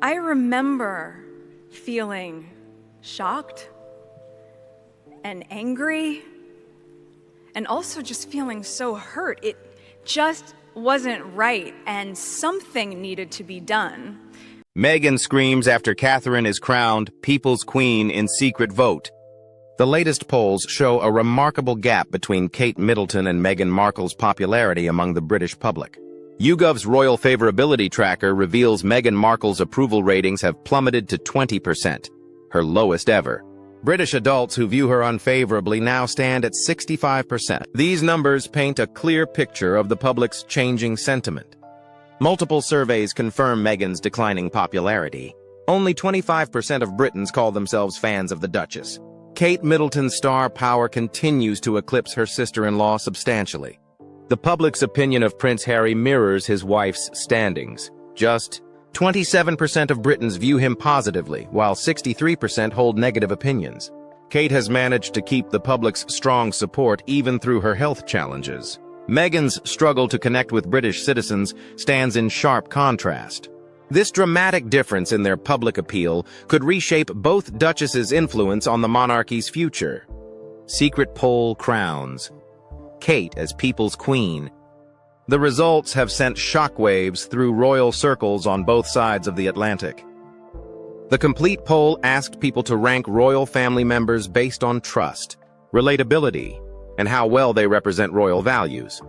I remember feeling shocked and angry and also just feeling so hurt. It just wasn't right, and something needed to be done. Meghan screams after Catherine is crowned People's Queen in secret vote. The latest polls show a remarkable gap between Kate Middleton and Meghan Markle's popularity among the British public. YouGov's Royal Favorability Tracker reveals Meghan Markle's approval ratings have plummeted to 20%, her lowest ever. British adults who view her unfavorably now stand at 65%. These numbers paint a clear picture of the public's changing sentiment. Multiple surveys confirm Meghan's declining popularity. Only 25% of Britons call themselves fans of the Duchess. Kate Middleton's star power continues to eclipse her sister-in-law substantially. The public's opinion of Prince Harry mirrors his wife's standings. Just 27% of Britons view him positively, while 63% hold negative opinions. Kate has managed to keep the public's strong support even through her health challenges. Meghan's struggle to connect with British citizens stands in sharp contrast. This dramatic difference in their public appeal could reshape both duchesses' influence on the monarchy's future. Secret poll crowns Kate as People's Queen. The results have sent shockwaves through royal circles on both sides of the Atlantic. The complete poll asked people to rank royal family members based on trust, relatability, and how well they represent royal values.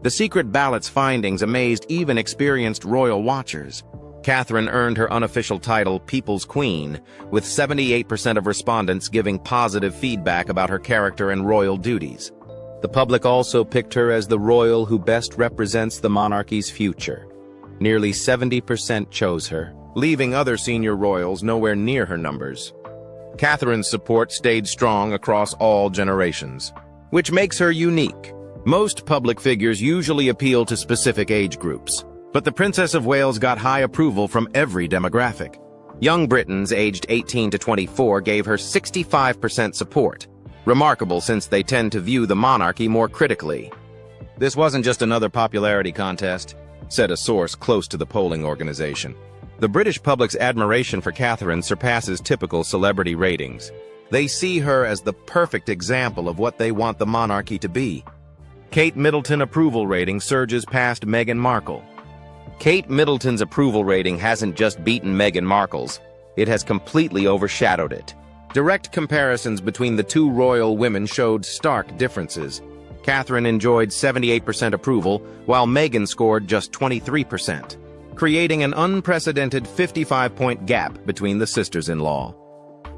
The secret ballot's findings amazed even experienced royal watchers. Catherine earned her unofficial title People's Queen, with 78% of respondents giving positive feedback about her character and royal duties. The public also picked her as the royal who best represents the monarchy's future. Nearly 70% chose her, leaving other senior royals nowhere near her numbers. Catherine's support stayed strong across all generations, which makes her unique. Most public figures usually appeal to specific age groups, but the Princess of Wales got high approval from every demographic. Young Britons aged 18 to 24 gave her 65% support. Remarkable since they tend to view the monarchy more critically. This wasn't just another popularity contest, said a source close to the polling organization. The British public's admiration for Catherine surpasses typical celebrity ratings. They see her as the perfect example of what they want the monarchy to be. Kate Middleton approval rating surges past Meghan Markle. Kate Middleton's approval rating hasn't just beaten Meghan Markle's, it has completely overshadowed it. Direct comparisons between the two royal women showed stark differences. Catherine enjoyed 78% approval, while Meghan scored just 23%, creating an unprecedented 55-point gap between the sisters-in-law.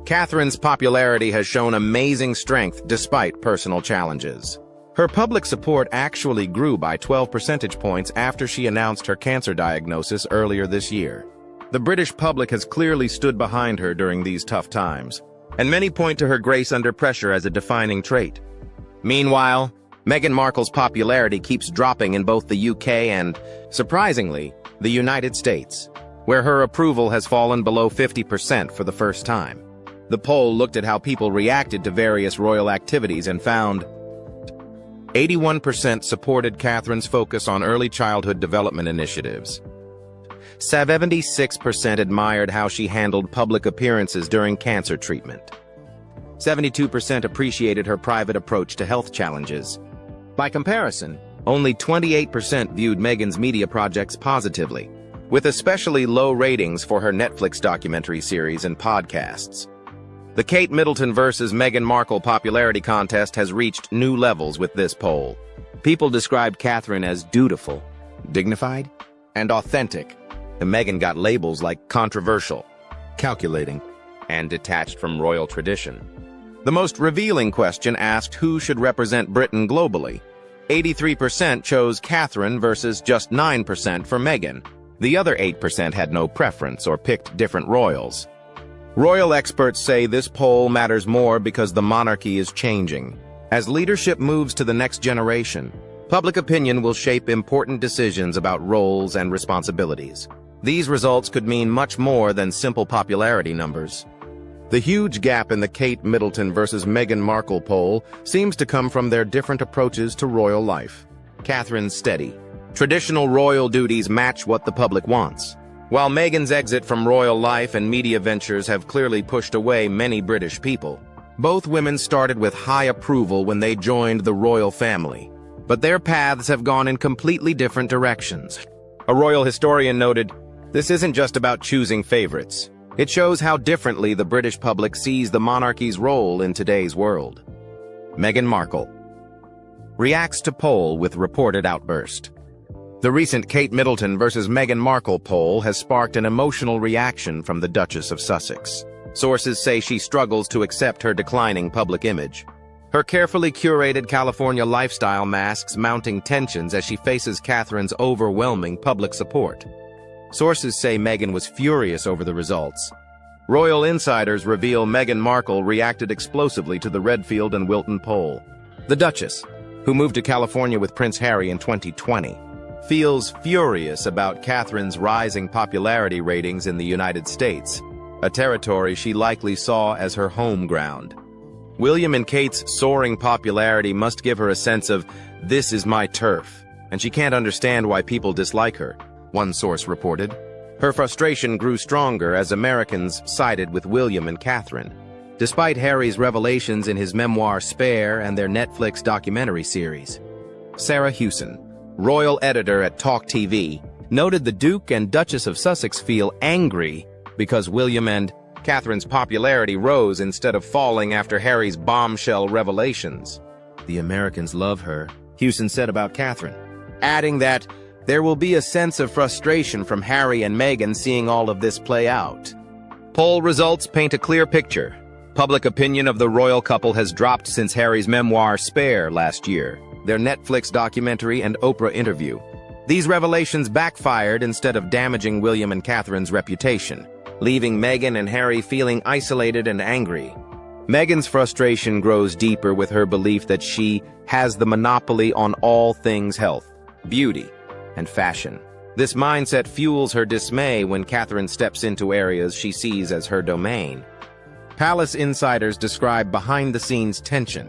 Catherine's popularity has shown amazing strength despite personal challenges. Her public support actually grew by 12 percentage points after she announced her cancer diagnosis earlier this year. The British public has clearly stood behind her during these tough times, and many point to her grace under pressure as a defining trait. Meanwhile, Meghan Markle's popularity keeps dropping in both the UK and, surprisingly, the United States, where her approval has fallen below 50% for the first time. The poll looked at how people reacted to various royal activities and found 81% supported Catherine's focus on early childhood development initiatives. 76% admired how she handled public appearances during cancer treatment. 72% appreciated her private approach to health challenges. By comparison, only 28% viewed Meghan's media projects positively, with especially low ratings for her Netflix documentary series and podcasts. The Kate Middleton versus Meghan Markle popularity contest has reached new levels with this poll. People described Catherine as dutiful, dignified, and authentic. And Meghan got labels like controversial, calculating, and detached from royal tradition. The most revealing question asked who should represent Britain globally. 83% chose Catherine versus just 9% for Meghan. The other 8% had no preference or picked different royals. Royal experts say this poll matters more because the monarchy is changing. As leadership moves to the next generation, public opinion will shape important decisions about roles and responsibilities. These results could mean much more than simple popularity numbers. The huge gap in the Kate Middleton versus Meghan Markle poll seems to come from their different approaches to royal life. Catherine's steady. Traditional royal duties match what the public wants. While Meghan's exit from royal life and media ventures have clearly pushed away many British people, both women started with high approval when they joined the royal family. But their paths have gone in completely different directions. A royal historian noted, "This isn't just about choosing favorites. It shows how differently the British public sees the monarchy's role in today's world." Meghan Markle reacts to poll with reported outburst. The recent Kate Middleton versus Meghan Markle poll has sparked an emotional reaction from the Duchess of Sussex. Sources say she struggles to accept her declining public image. Her carefully curated California lifestyle masks mounting tensions as she faces Catherine's overwhelming public support. Sources say Meghan was furious over the results. Royal insiders reveal Meghan Markle reacted explosively to the Redfield and Wilton poll. The Duchess, who moved to California with Prince Harry in 2020, feels furious about Catherine's rising popularity ratings in the United States, a territory she likely saw as her home ground. William and Kate's soaring popularity must give her a sense of, "This is my turf," and she can't understand why people dislike her, one source reported. Her frustration grew stronger as Americans sided with William and Catherine, despite Harry's revelations in his memoir Spare and their Netflix documentary series. Sarah Hewson, royal editor at Talk TV, noted the Duke and Duchess of Sussex feel angry because William and Catherine's popularity rose instead of falling after Harry's bombshell revelations. "The Americans love her," Hewson said about Catherine, adding that there will be a sense of frustration from Harry and Meghan seeing all of this play out. Poll results paint a clear picture. Public opinion of the royal couple has dropped since Harry's memoir Spare last year, their Netflix documentary and Oprah interview. These revelations backfired instead of damaging William and Catherine's reputation, leaving Meghan and Harry feeling isolated and angry. Meghan's frustration grows deeper with her belief that she has the monopoly on all things health, beauty, and fashion. This mindset fuels her dismay when Catherine steps into areas she sees as her domain. Palace insiders describe behind-the-scenes tension.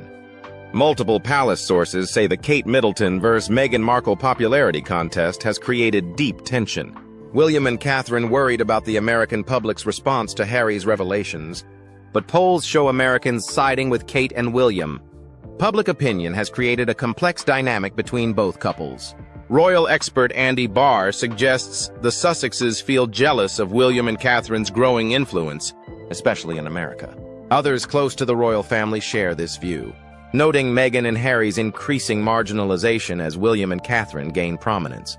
Multiple palace sources say the Kate Middleton vs. Meghan Markle popularity contest has created deep tension. William and Catherine worried about the American public's response to Harry's revelations, but polls show Americans siding with Kate and William. Public opinion has created a complex dynamic between both couples. Royal expert Andy Barr suggests the Sussexes feel jealous of William and Catherine's growing influence, especially in America. Others close to the royal family share this view, noting Meghan and Harry's increasing marginalization as William and Catherine gain prominence.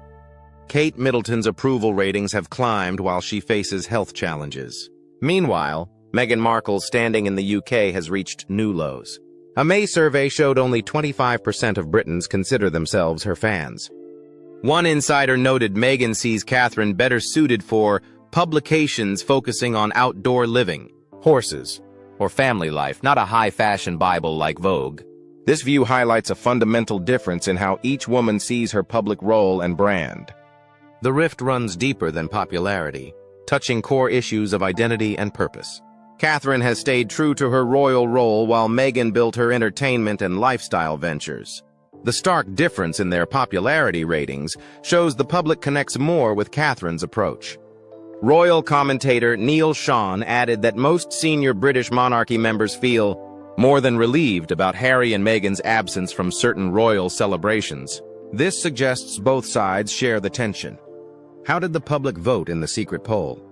Kate Middleton's approval ratings have climbed while she faces health challenges. Meanwhile, Meghan Markle's standing in the UK has reached new lows. A May survey showed only 25% of Britons consider themselves her fans. One insider noted Meghan sees Catherine better suited for publications focusing on outdoor living, horses, or family life, not a high-fashion Bible like Vogue. This view highlights a fundamental difference in how each woman sees her public role and brand. The rift runs deeper than popularity, touching core issues of identity and purpose. Catherine has stayed true to her royal role while Meghan built her entertainment and lifestyle ventures. The stark difference in their popularity ratings shows the public connects more with Catherine's approach. Royal commentator Neil Sean added that most senior British monarchy members feel more than relieved about Harry and Meghan's absence from certain royal celebrations. This suggests both sides share the tension. How did the public vote in the secret poll?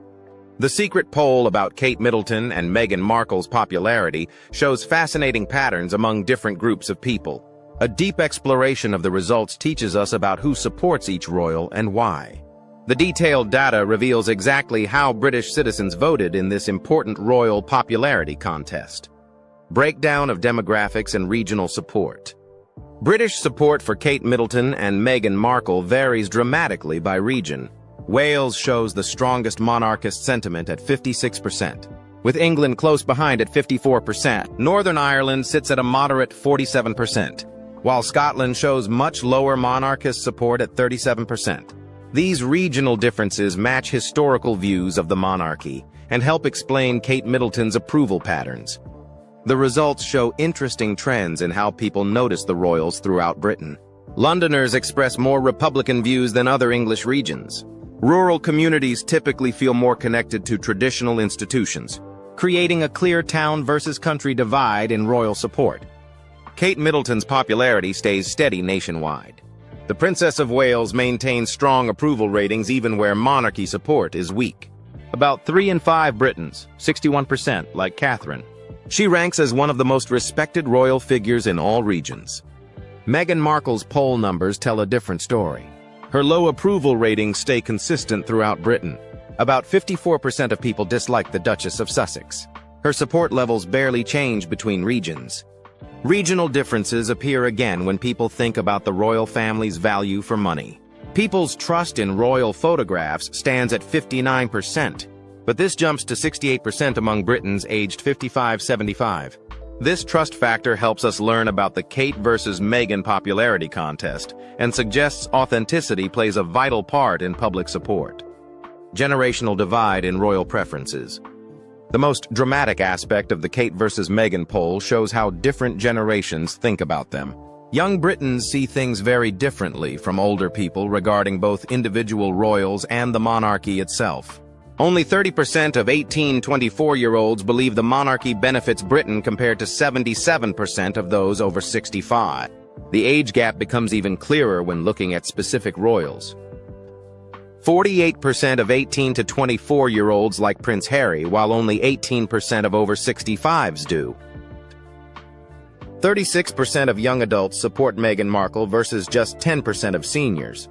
The secret poll about Kate Middleton and Meghan Markle's popularity shows fascinating patterns among different groups of people. A deep exploration of the results teaches us about who supports each royal and why. The detailed data reveals exactly how British citizens voted in this important royal popularity contest. Breakdown of demographics and regional support. British support for Kate Middleton and Meghan Markle varies dramatically by region. Wales shows the strongest monarchist sentiment at 56%, with England close behind at 54%. Northern Ireland sits at a moderate 47%, while Scotland shows much lower monarchist support at 37%. These regional differences match historical views of the monarchy and help explain Kate Middleton's approval patterns. The results show interesting trends in how people notice the royals throughout Britain. Londoners express more Republican views than other English regions. Rural communities typically feel more connected to traditional institutions, creating a clear town versus country divide in royal support. Kate Middleton's popularity stays steady nationwide. The Princess of Wales maintains strong approval ratings even where monarchy support is weak. About 3 in 5 Britons, 61%, like Catherine. She ranks as one of the most respected royal figures in all regions. Meghan Markle's poll numbers tell a different story. Her low approval ratings stay consistent throughout Britain. About 54% of people dislike the Duchess of Sussex. Her support levels barely change between regions. Regional differences appear again when people think about the royal family's value for money. People's trust in royal photographs stands at 59%, but this jumps to 68% among Britons aged 55-75. This trust factor helps us learn about the Kate versus Meghan popularity contest and suggests authenticity plays a vital part in public support. Generational divide in royal preferences. The most dramatic aspect of the Kate versus Meghan poll shows how different generations think about them. Young Britons see things very differently from older people regarding both individual royals and the monarchy itself. Only 30% of 18-24-year-olds believe the monarchy benefits Britain compared to 77% of those over 65. The age gap becomes even clearer when looking at specific royals. 48% of 18 to 24-year-olds like Prince Harry, while only 18% of over 65s do. 36% of young adults support Meghan Markle versus just 10% of seniors.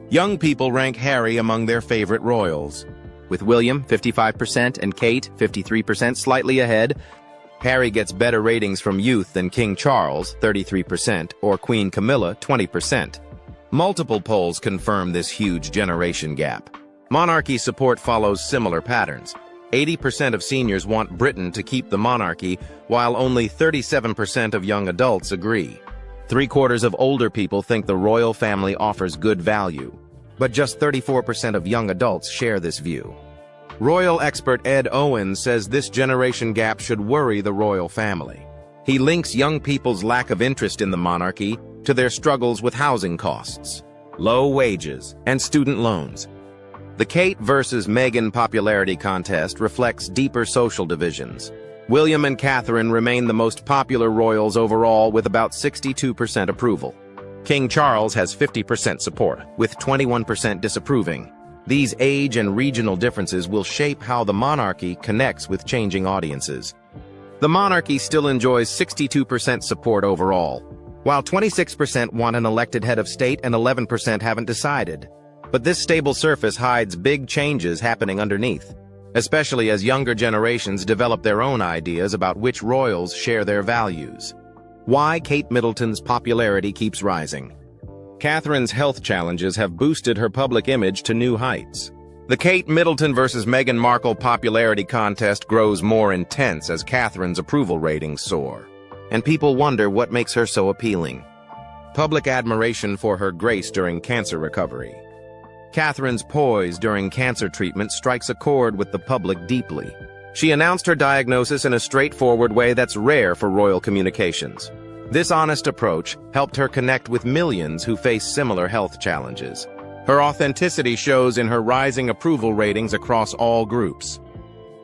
Young people rank Harry among their favorite royals, with William 55% and Kate 53% slightly ahead. Harry gets better ratings from youth than King Charles 33% or Queen Camilla 20%. Multiple polls confirm this huge generation gap. Monarchy support follows similar patterns. 80% of seniors want Britain to keep the monarchy, while only 37% of young adults agree. 3/4 of older people think the royal family offers good value, but just 34% of young adults share this view. Royal expert Ed Owen says this generation gap should worry the royal family. He links young people's lack of interest in the monarchy to their struggles with housing costs, low wages, and student loans. The Kate versus Meghan popularity contest reflects deeper social divisions. William and Catherine remain the most popular royals overall with about 62% approval. King Charles has 50% support, with 21% disapproving. These age and regional differences will shape how the monarchy connects with changing audiences. The monarchy still enjoys 62% support overall, while 26% want an elected head of state and 11% haven't decided. But this stable surface hides big changes happening underneath, especially as younger generations develop their own ideas about which royals share their values. Why Kate Middleton's popularity keeps rising. Catherine's health challenges have boosted her public image to new heights. The Kate Middleton versus Meghan Markle popularity contest grows more intense as Catherine's approval ratings soar, and people wonder what makes her so appealing. Public admiration for her grace during cancer recovery. Catherine's poise during cancer treatment strikes a chord with the public deeply. She announced her diagnosis in a straightforward way that's rare for royal communications. This honest approach helped her connect with millions who face similar health challenges. Her authenticity shows in her rising approval ratings across all groups.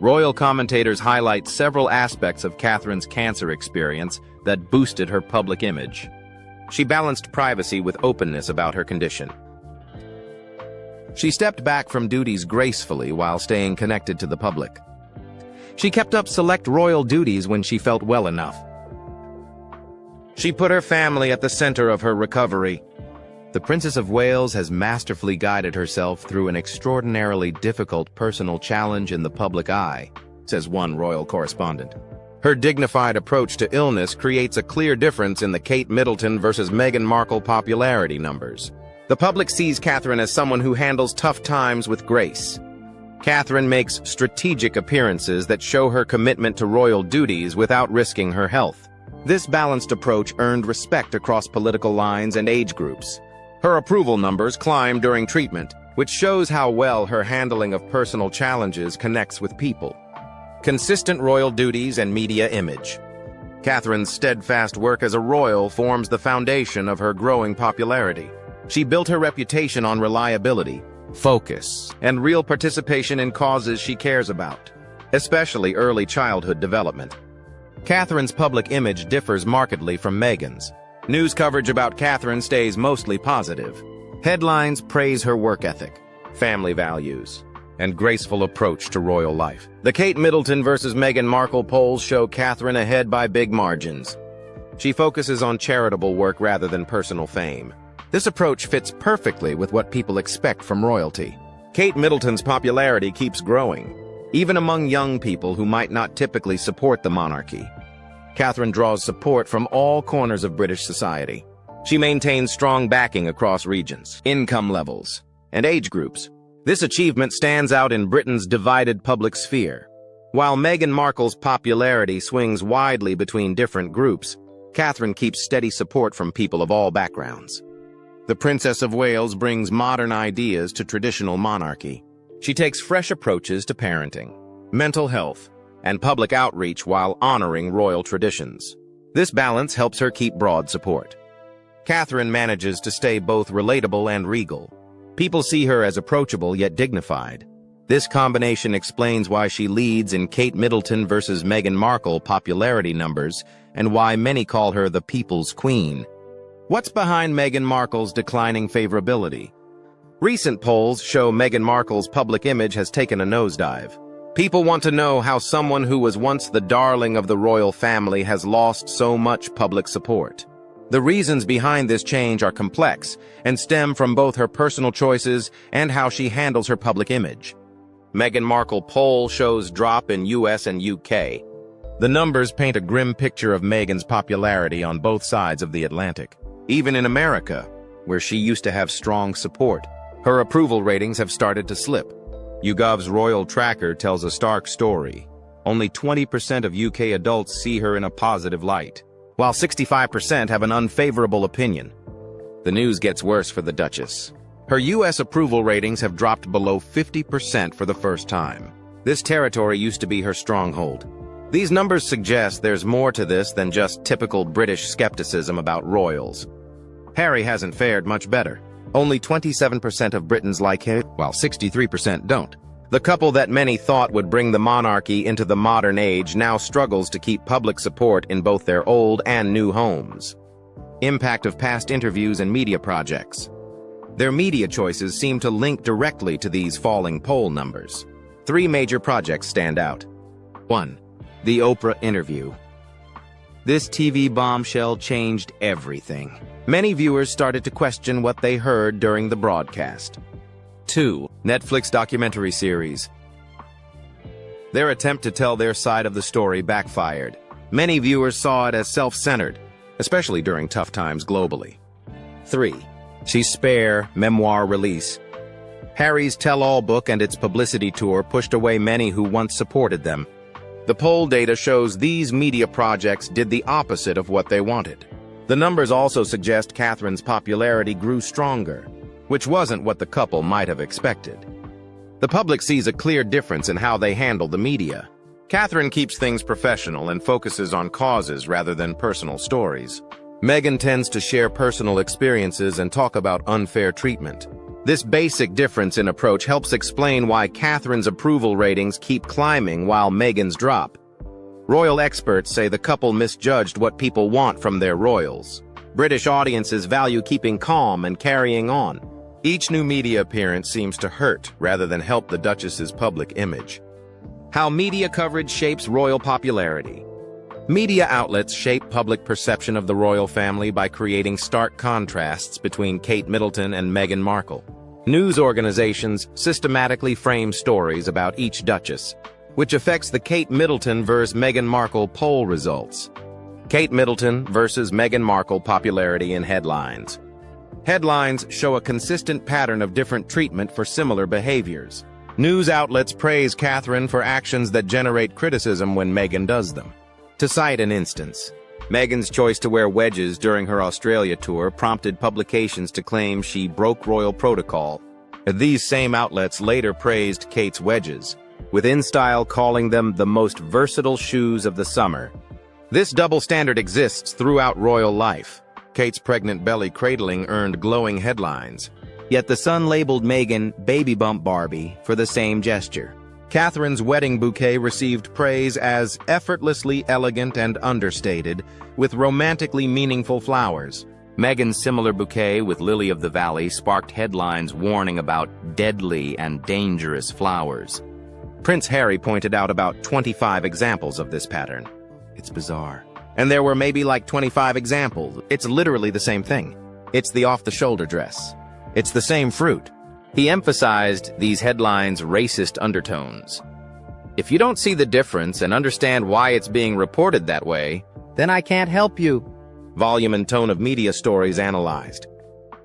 Royal commentators highlight several aspects of Catherine's cancer experience that boosted her public image. She balanced privacy with openness about her condition. She stepped back from duties gracefully while staying connected to the public. She kept up select royal duties when she felt well enough. She put her family at the center of her recovery. The Princess of Wales has masterfully guided herself through an extraordinarily difficult personal challenge in the public eye, says one royal correspondent. Her dignified approach to illness creates a clear difference in the Kate Middleton versus Meghan Markle popularity numbers. The public sees Catherine as someone who handles tough times with grace. Catherine makes strategic appearances that show her commitment to royal duties without risking her health. This balanced approach earned respect across political lines and age groups. Her approval numbers climb during treatment, which shows how well her handling of personal challenges connects with people. Consistent royal duties and media image. Catherine's steadfast work as a royal forms the foundation of her growing popularity. She built her reputation on reliability, focus, and real participation in causes she cares about, especially early childhood development. Catherine's public image differs markedly from Meghan's. News coverage about Catherine stays mostly positive. Headlines praise her work ethic, family values, and graceful approach to royal life. The Kate Middleton versus Meghan Markle polls show Catherine ahead by big margins. She focuses on charitable work rather than personal fame. This approach fits perfectly with what people expect from royalty. Kate Middleton's popularity keeps growing, even among young people who might not typically support the monarchy. Catherine draws support from all corners of British society. She maintains strong backing across regions, income levels, and age groups. This achievement stands out in Britain's divided public sphere. While Meghan Markle's popularity swings widely between different groups, Catherine keeps steady support from people of all backgrounds. The Princess of Wales brings modern ideas to traditional monarchy. She takes fresh approaches to parenting, mental health, and public outreach while honoring royal traditions. This balance helps her keep broad support. Catherine manages to stay both relatable and regal. People see her as approachable yet dignified. This combination explains why she leads in Kate Middleton versus Meghan Markle popularity numbers and why many call her the People's Queen. What's behind Meghan Markle's declining favorability? Recent polls show Meghan Markle's public image has taken a nosedive. People want to know how someone who was once the darling of the royal family has lost so much public support. The reasons behind this change are complex and stem from both her personal choices and how she handles her public image. Meghan Markle poll shows drop in US and UK. The numbers paint a grim picture of Meghan's popularity on both sides of the Atlantic. Even in America, where she used to have strong support, her approval ratings have started to slip. YouGov's Royal Tracker tells a stark story. Only 20% of UK adults see her in a positive light, while 65% have an unfavorable opinion. The news gets worse for the Duchess. Her US approval ratings have dropped below 50% for the first time. This territory used to be her stronghold. These numbers suggest there's more to this than just typical British skepticism about royals. Harry hasn't fared much better. Only 27% of Britons like him, while 63% don't. The couple that many thought would bring the monarchy into the modern age now struggles to keep public support in both their old and new homes. Impact of past interviews and media projects. Their media choices seem to link directly to these falling poll numbers. 3 major projects stand out. 1. The Oprah interview. This TV bombshell changed everything. Many viewers started to question what they heard during the broadcast. 2. Netflix documentary series. Their attempt to tell their side of the story backfired. Many viewers saw it as self-centered, especially during tough times globally. 3. She's Spare memoir release. Harry's tell-all book and its publicity tour pushed away many who once supported them. The poll data shows these media projects did the opposite of what they wanted. The numbers also suggest Catherine's popularity grew stronger, which wasn't what the couple might have expected. The public sees a clear difference in how they handle the media. Catherine keeps things professional and focuses on causes rather than personal stories. Meghan tends to share personal experiences and talk about unfair treatment. This basic difference in approach helps explain why Catherine's approval ratings keep climbing while Meghan's drop. Royal experts say the couple misjudged what people want from their royals. British audiences value keeping calm and carrying on. Each new media appearance seems to hurt rather than help the Duchess's public image. How media coverage shapes royal popularity. Media outlets shape public perception of the royal family by creating stark contrasts between Kate Middleton and Meghan Markle. News organizations systematically frame stories about each duchess, which affects the Kate Middleton versus Meghan Markle poll results. Kate Middleton versus Meghan Markle popularity in headlines. Headlines show a consistent pattern of different treatment for similar behaviors. News outlets praise Catherine for actions that generate criticism when Meghan does them. To cite an instance, Meghan's choice to wear wedges during her Australia tour prompted publications to claim she broke royal protocol. These same outlets later praised Kate's wedges, with InStyle calling them the most versatile shoes of the summer. This double standard exists throughout royal life. Kate's pregnant belly cradling earned glowing headlines, Yet the Sun labeled Meghan "Baby Bump Barbie" for the same gesture. Catherine's wedding bouquet received praise as effortlessly elegant and understated, with romantically meaningful flowers. Meghan's similar bouquet with Lily of the Valley sparked headlines warning about deadly and dangerous flowers. Prince Harry pointed out about 25 examples of this pattern. It's bizarre. And there were maybe like 25 examples. It's literally the same thing. It's the off-the-shoulder dress. It's the same fruit. He emphasized these headlines' racist undertones. If you don't see the difference and understand why it's being reported that way, then I can't help you. Volume and tone of media stories analyzed.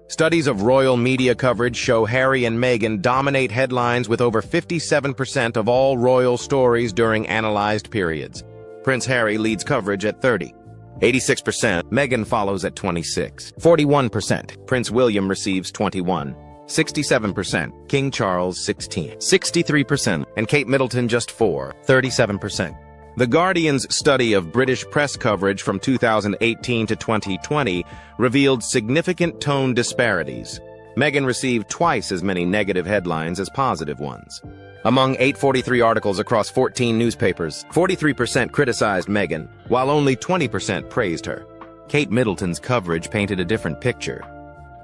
Studies of royal media coverage show Harry and Meghan dominate headlines with over 57% of all royal stories during analyzed periods. Prince Harry leads coverage at 30. 86%. Meghan follows at 26. 41%. Prince William receives 21. 67%. King Charles 16. 63%. And Kate Middleton just 4. 37%. The Guardian's study of British press coverage from 2018 to 2020 revealed significant tone disparities. Meghan received twice as many negative headlines as positive ones. Among 843 articles across 14 newspapers, 43% criticized Meghan, while only 20% praised her. Kate Middleton's coverage painted a different picture.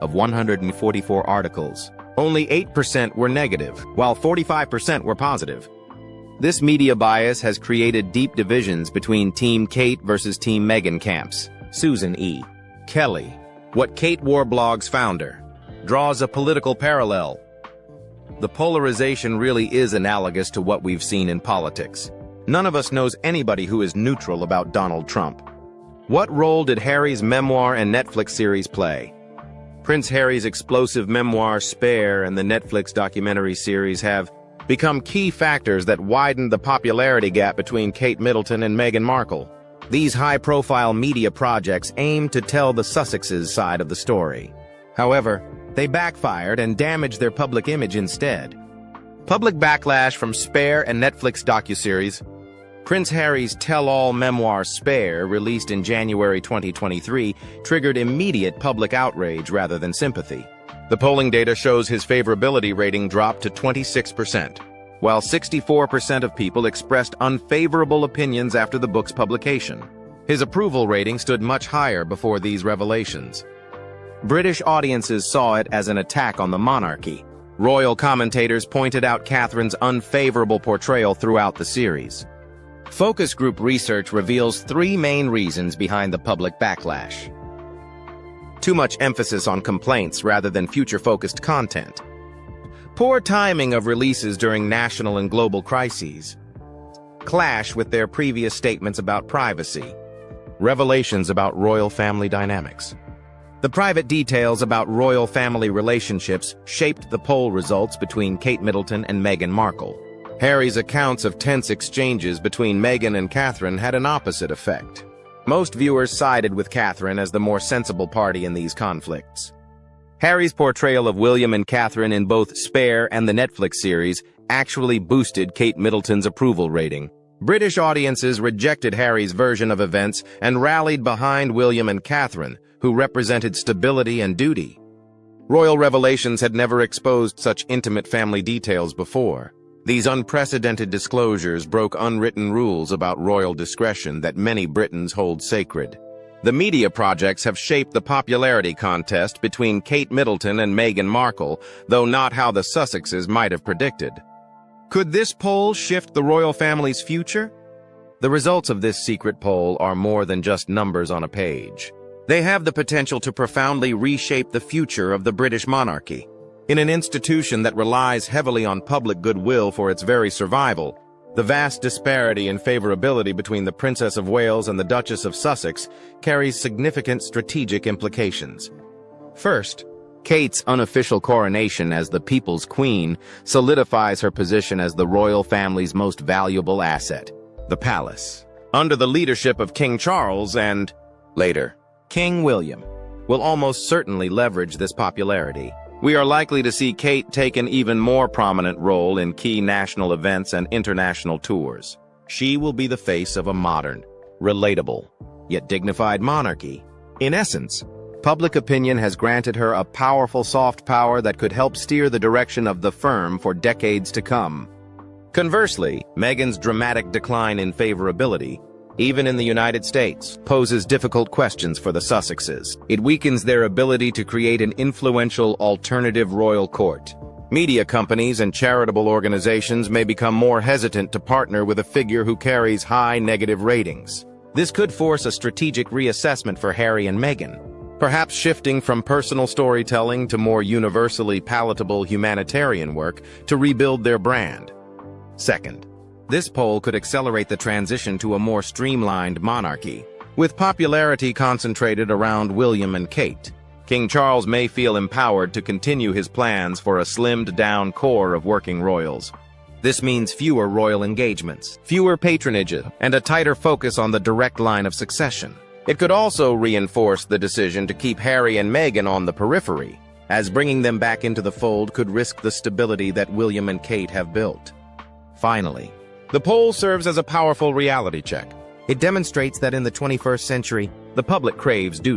Of 144 articles, only 8% were negative, while 45% were positive. This media bias has created deep divisions between Team Kate versus Team Meghan camps. Susan E. Kelly, What Kate Wore blog's founder, draws a political parallel. The polarization really is analogous to what we've seen in politics. None of us knows anybody who is neutral about Donald Trump. What role did Harry's memoir and Netflix series play? Prince Harry's explosive memoir Spare and the Netflix documentary series have become key factors that widened the popularity gap between Kate Middleton and Meghan Markle. These high-profile media projects aim to tell the Sussexes' side of the story. However, they backfired and damaged their public image instead. Public backlash from Spare and Netflix docuseries. Prince Harry's tell-all memoir Spare, released in January 2023, triggered immediate public outrage rather than sympathy. The polling data shows his favorability rating dropped to 26%, while 64% of people expressed unfavorable opinions after the book's publication. His approval rating stood much higher before these revelations. British audiences saw it as an attack on the monarchy. Royal commentators pointed out Catherine's unfavorable portrayal throughout the series. Focus group research reveals 3 main reasons behind the public backlash. Too much emphasis on complaints rather than future-focused content. Poor timing of releases during national and global crises. Clash with their previous statements about privacy. Revelations about royal family dynamics. The private details about royal family relationships shaped the poll results between Kate Middleton and Meghan Markle. Harry's accounts of tense exchanges between Meghan and Catherine had an opposite effect. Most viewers sided with Catherine as the more sensible party in these conflicts. Harry's portrayal of William and Catherine in both Spare and the Netflix series actually boosted Kate Middleton's approval rating. British audiences rejected Harry's version of events and rallied behind William and Catherine, who represented stability and duty. Royal revelations had never exposed such intimate family details before. These unprecedented disclosures broke unwritten rules about royal discretion that many Britons hold sacred. The media projects have shaped the popularity contest between Kate Middleton and Meghan Markle, though not how the Sussexes might have predicted. Could this poll shift the royal family's future? The results of this secret poll are more than just numbers on a page. They have the potential to profoundly reshape the future of the British monarchy. In an institution that relies heavily on public goodwill for its very survival, the vast disparity in favorability between the Princess of Wales and the Duchess of Sussex carries significant strategic implications. First, Kate's unofficial coronation as the people's queen solidifies her position as the royal family's most valuable asset, the palace. Under the leadership of King Charles and, later, King William, will almost certainly leverage this popularity. We are likely to see Kate take an even more prominent role in key national events and international tours. She will be the face of a modern, relatable, yet dignified monarchy. In essence, Public opinion has granted her a powerful soft power that could help steer the direction of the firm for decades to come. Conversely, Meghan's dramatic decline in favorability, even in the United States, poses difficult questions for the Sussexes. It weakens their ability to create an influential alternative royal court. Media companies and charitable organizations may become more hesitant to partner with a figure who carries high negative ratings. This could force a strategic reassessment for Harry and Meghan, perhaps shifting from personal storytelling to more universally palatable humanitarian work to rebuild their brand. Second, this poll could accelerate the transition to a more streamlined monarchy. With popularity concentrated around William and Kate, King Charles may feel empowered to continue his plans for a slimmed-down core of working royals. This means fewer royal engagements, fewer patronage, and a tighter focus on the direct line of succession. It could also reinforce the decision to keep Harry and Meghan on the periphery, as bringing them back into the fold could risk the stability that William and Kate have built. Finally, the poll serves as a powerful reality check. It demonstrates that in the 21st century, the public craves duty.